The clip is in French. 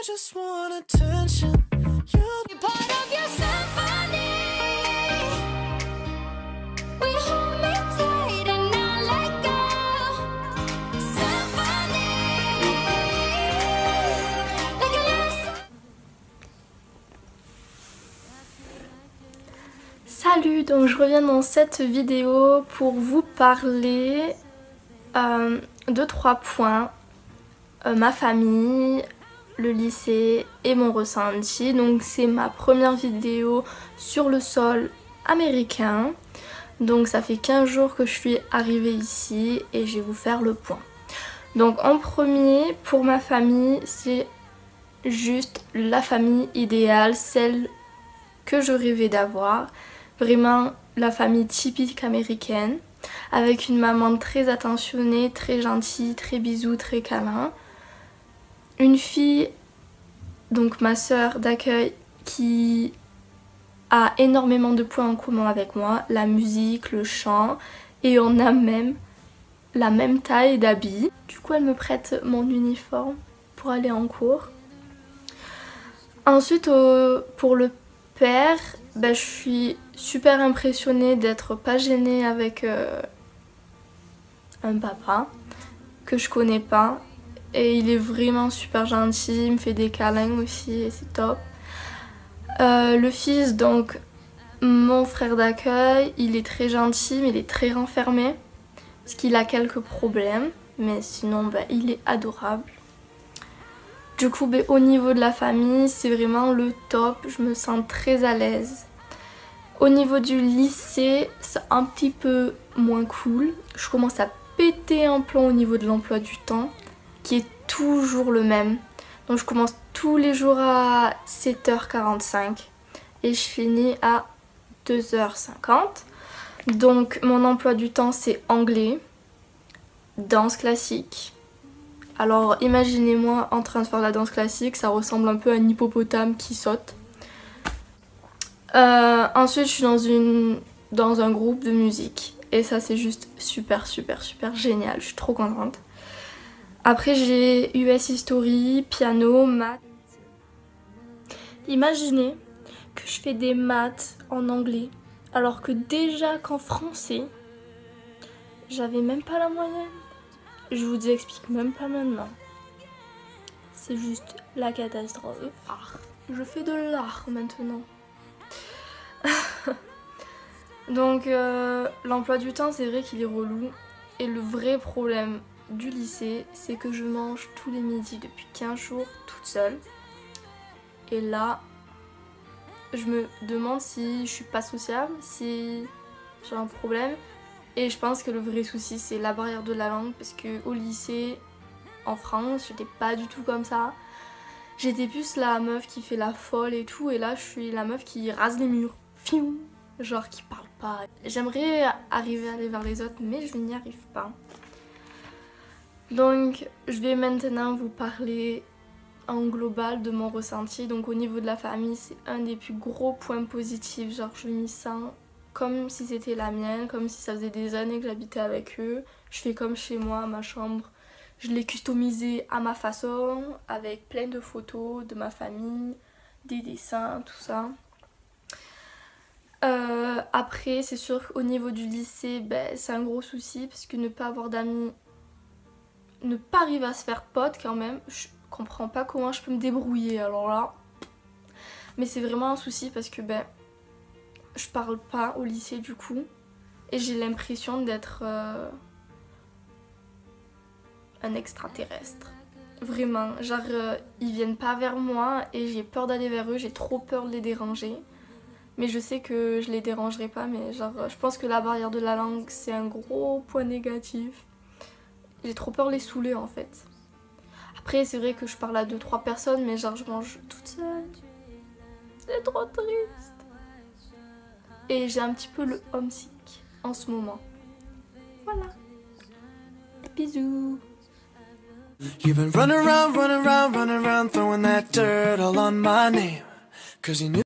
just want attention. You're part of your symphony. We hold me tight and not let go. Symphony. Like a love. Salut, donc je reviens dans cette vidéo pour vous parler de 3 points. Ma famille, le lycée et mon ressenti. Donc c'est ma première vidéo sur le sol américain. Donc ça fait 15 jours que je suis arrivée ici et je vais vous faire le point. Donc en premier, pour ma famille, c'est juste la famille idéale, celle que je rêvais d'avoir. Vraiment la famille typique américaine, avec une maman très attentionnée, très gentille, très bisous, très câlin. Une fille, donc ma soeur d'accueil, qui a énormément de points en commun avec moi, la musique, le chant, et on a même la même taille d'habits. Du coup elle me prête mon uniforme pour aller en cours. Ensuite pour le père, je suis super impressionnée d'être pas gênée avec un papa que je connais pas. Et il est vraiment super gentil, il me fait des câlins aussi et c'est top. Le fils, donc mon frère d'accueil, il est très gentil mais il est très renfermé. Parce qu'il a quelques problèmes, mais sinon il est adorable. Du coup au niveau de la famille, c'est vraiment le top, je me sens très à l'aise. Au niveau du lycée, c'est un petit peu moins cool. Je commence à péter un plomb au niveau de l'emploi du temps, qui est toujours le même. Donc je commence tous les jours à 7h45 et je finis à 2h50. Donc mon emploi du temps c'est anglais, danse classique. Alors imaginez-moi en train de faire la danse classique, ça ressemble un peu à un hippopotame qui saute. Ensuite je suis dans un groupe de musique et ça c'est juste super génial, je suis trop contente. Après j'ai US History, piano, maths. Imaginez que je fais des maths en anglais alors que déjà qu'en français j'avais même pas la moyenne. Je vous explique même pas maintenant. C'est juste la catastrophe. Je fais de l'art maintenant. Donc l'emploi du temps c'est vrai qu'il est relou. Et le vrai problème du lycée c'est que je mange tous les midis depuis 15 jours toute seule. Et là je me demande si je suis pas sociable, si j'ai un problème. Et je pense que le vrai souci c'est la barrière de la langue, parce que au lycée en France j'étais pas du tout comme ça. J'étais plus la meuf qui fait la folle et tout, et là je suis la meuf qui rase les murs. Fiou, genre qui parle pas. J'aimerais arriver à aller vers les autres mais je n'y arrive pas. Donc je vais maintenant vous parler en global de mon ressenti. Donc au niveau de la famille c'est un des plus gros points positifs, genre je m'y sens comme si c'était la mienne, comme si ça faisait des années que j'habitais avec eux. Je fais comme chez moi, ma chambre, je l'ai customisée à ma façon, avec plein de photos de ma famille, des dessins, tout ça. Après c'est sûr qu'au niveau du lycée, c'est un gros souci, parce que ne pas avoir d'amis, ne pas arriver à se faire pote quand même, je comprends pas comment je peux me débrouiller alors là. Mais c'est vraiment un souci parce que je parle pas au lycée du coup, et j'ai l'impression d'être un extraterrestre. Vraiment, genre ils viennent pas vers moi et j'ai peur d'aller vers eux, j'ai trop peur de les déranger. Mais je sais que je les dérangerai pas, mais genre je pense que la barrière de la langue c'est un gros point négatif. J'ai trop peur de les saouler en fait. Après c'est vrai que je parle à 2-3 personnes, mais genre je mange toute seule. C'est trop triste. Et j'ai un petit peu le homesick en ce moment. Voilà. Bisous. You've been running around, throwing that dirt all on my name. 'Cause you knew